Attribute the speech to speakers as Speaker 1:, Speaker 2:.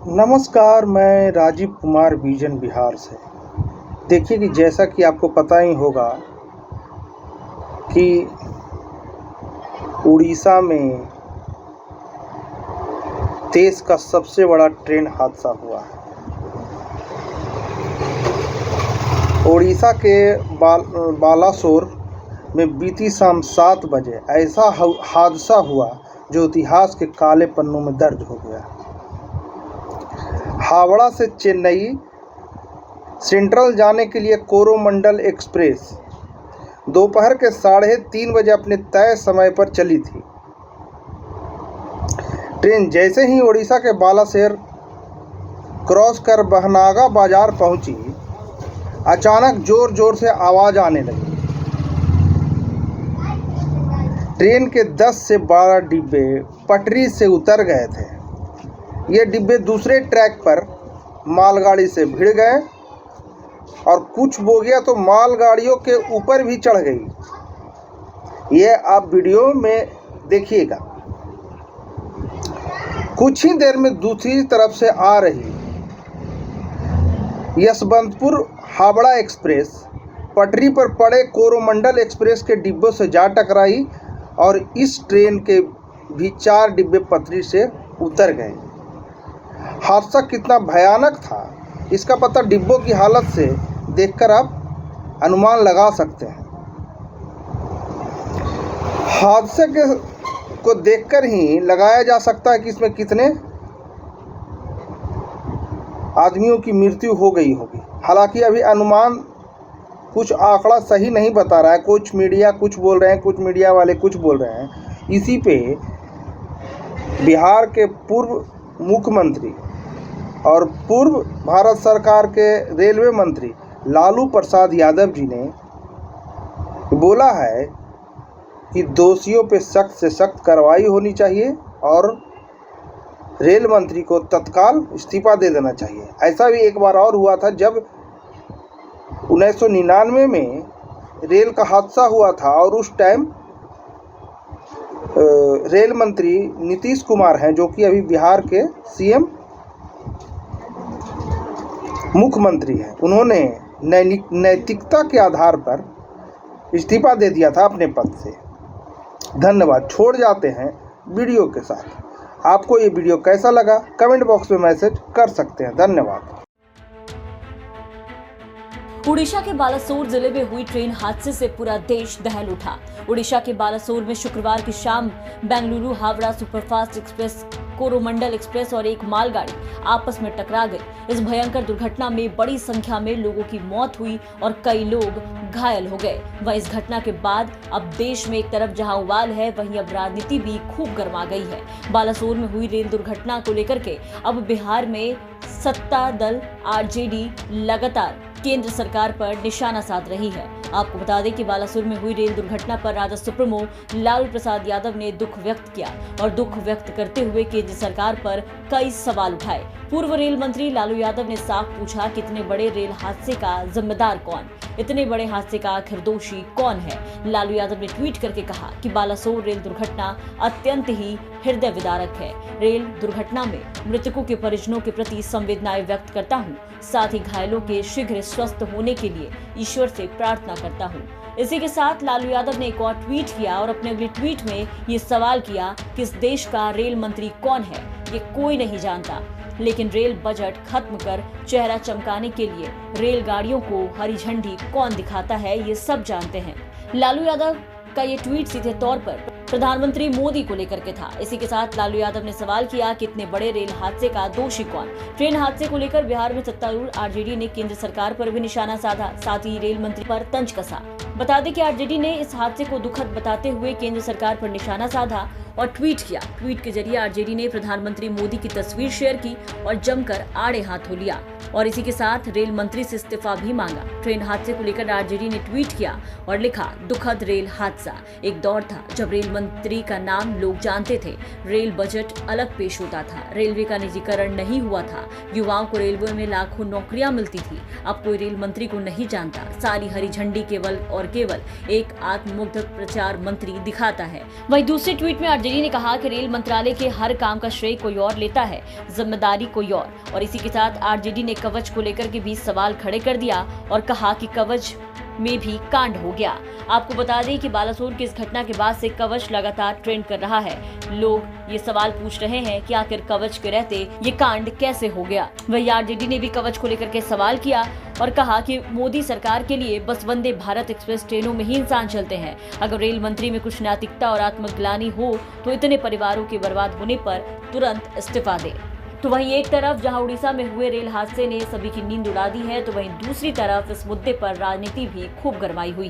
Speaker 1: नमस्कार, मैं राजीव कुमार विजन बिहार से। देखिए कि जैसा कि आपको पता ही होगा कि उड़ीसा में देश का सबसे बड़ा ट्रेन हादसा हुआ है। उड़ीसा के बालासोर में बीती शाम 7 बजे ऐसा हादसा हुआ जो इतिहास के काले पन्नों में दर्ज हो गया। हावड़ा से चेन्नई सेंट्रल जाने के लिए कोरोमंडल एक्सप्रेस दोपहर के 3:30 बजे अपने तय समय पर चली थी। ट्रेन जैसे ही ओडिशा के बालासोर क्रॉस कर बहनागा बाजार पहुंची, अचानक जोर जोर से आवाज आने लगी। ट्रेन के 10 से 12 डिब्बे पटरी से उतर गए थे। ये डिब्बे दूसरे ट्रैक पर मालगाड़ी से भिड़ गए और कुछ बोगियां तो मालगाड़ियों के ऊपर भी चढ़ गई। ये आप वीडियो में देखिएगा। कुछ ही देर में दूसरी तरफ से आ रही यशवंतपुर हावड़ा एक्सप्रेस पटरी पर पड़े कोरोमंडल एक्सप्रेस के डिब्बों से जा टकराई और इस ट्रेन के भी 4 डिब्बे पटरी से उतर गए। हादसा कितना भयानक था, इसका पता डिब्बों की हालत से देखकर आप अनुमान लगा सकते हैं। हादसे को देखकर ही लगाया जा सकता है कि इसमें कितने आदमियों की मृत्यु हो गई होगी। हालांकि अभी अनुमान कुछ आंकड़ा सही नहीं बता रहा है। कुछ मीडिया कुछ बोल रहे हैं, कुछ मीडिया वाले कुछ बोल रहे हैं। इसी पे बिहार के पूर्व मुख्यमंत्री और पूर्व भारत सरकार के रेलवे मंत्री लालू प्रसाद यादव जी ने बोला है कि दोषियों पे सख्त से सख्त कार्रवाई होनी चाहिए और रेल मंत्री को तत्काल इस्तीफा दे देना चाहिए। ऐसा भी एक बार और हुआ था जब 1999 में रेल का हादसा हुआ था और उस टाइम रेल मंत्री नीतीश कुमार हैं, जो कि अभी बिहार के सीएम मुख्यमंत्री हैं। उन्होंने नैतिकता के आधार पर इस्तीफा दे दिया था अपने पद से। धन्यवाद। छोड़ जाते हैं वीडियो के साथ। आपको ये वीडियो कैसा लगा कमेंट बॉक्स में मैसेज कर सकते हैं। धन्यवाद।
Speaker 2: उड़ीसा के बालासोर जिले में हुई ट्रेन हादसे से पूरा देश दहल उठा। उड़ीसा के बालासोर में शुक्रवार की शाम Bengaluru Howrah superfast express, Coromandel express और एक मालगाड़ी आपस में टकरा गई। इस भयंकर दुर्घटना में बड़ी संख्या में लोगों की मौत हुई और कई लोग घायल हो गए। वहीं इस घटना के बाद अब देश में एक तरफ जहां उबाल है, वहीं अब राजनीति भी खूब गर्मा गई है। बालासोर में हुई रेल दुर्घटना को लेकर के अब बिहार में सत्ता दल आरजेडी लगातार केंद्र सरकार पर निशाना साध रही है। आपको बता दें कि बालासोर में हुई रेल दुर्घटना पर राजद सुप्रीमो लालू प्रसाद यादव ने दुख व्यक्त किया और दुख व्यक्त करते हुए केंद्र सरकार पर कई सवाल उठाए। पूर्व रेल मंत्री लालू यादव ने साफ पूछा कि इतने बड़े रेल हादसे का जिम्मेदार कौन, इतने बड़े हादसे का आखिर दोषी कौन है। लालू यादव ने ट्वीट करके कहा कि बालासोर रेल दुर्घटना अत्यंत ही हृदय विदारक है। रेल दुर्घटना में मृतकों के परिजनों के प्रति संवेदनाएं व्यक्त करता हूं, साथ ही घायलों के शीघ्र स्वस्थ होने के लिए ईश्वर से प्रार्थना करता हूं। इसी के साथ लालू यादव ने एक और ट्वीट किया और अपने अगले ट्वीट में ये सवाल किया कि इस देश का रेल मंत्री कौन है। ये कोई नहीं जानता, लेकिन रेल बजट खत्म कर चेहरा चमकाने के लिए रेलगाड़ियों को हरी झंडी कौन दिखाता है, ये सब जानते हैं। लालू यादव का ये ट्वीट सीधे तौर पर प्रधानमंत्री मोदी को लेकर के था। इसी के साथ लालू यादव ने सवाल किया कि इतने बड़े रेल हादसे का दोषी कौन। ट्रेन हादसे को लेकर बिहार में सत्तारूढ़ आरजेडी ने केंद्र सरकार पर भी निशाना साधा, साथ ही रेल मंत्री पर तंज कसा। बता दें कि आरजेडी ने इस हादसे को दुखद बताते हुए केंद्र सरकार पर निशाना साधा और ट्वीट किया। ट्वीट के जरिए आरजेडी ने प्रधानमंत्री मोदी की तस्वीर शेयर की और जमकर आड़े हाथों लिया और इसी के साथ रेल मंत्री से इस्तीफा भी मांगा। ट्रेन हादसे को लेकर आरजेडी ने ट्वीट किया और लिखा, दुखद रेल हादसा। एक दौर था जब रेल मंत्री का नाम लोग जानते थे। रेल बजट अलग पेश होता था, रेलवे का निजीकरण नहीं हुआ था, युवाओं को रेलवे में लाखों नौकरियां मिलती थी। अब कोई रेल मंत्री को नहीं जानता। सारी हरी झंडी केवल और केवल एक आत्ममुग्ध प्रचार मंत्री दिखाता है। वहीं दूसरे ट्वीट में आरजेडी ने कहा कि रेल मंत्रालय के हर काम का श्रेय कोई और लेता है, जिम्मेदारी कोई और इसी के साथ आरजेडी ने कवच को लेकर के भी सवाल खड़े कर दिया और कहा कि कवच में भी कांड हो गया। आपको बता दें कि बालासोर की इस घटना के बाद से कवच लगातार ट्रेंड कर रहा है। लोग ये सवाल पूछ रहे हैं कि आखिर कवच के रहते ये कांड कैसे हो गया। वही आरजेडी ने भी कवच को लेकर के सवाल किया और कहा कि मोदी सरकार के लिए बस वंदे भारत एक्सप्रेस ट्रेनों में ही इंसान चलते हैं। अगर रेल मंत्री में कुछ नैतिकता और आत्मग्लानि हो तो इतने परिवारों के बर्बाद होने पर तुरंत इस्तीफा दे। तो वहीं एक तरफ जहां उड़ीसा में हुए रेल हादसे ने सभी की नींद उड़ा दी है, तो वहीं दूसरी तरफ इस मुद्दे पर राजनीति भी खूब गरमाई हुई है।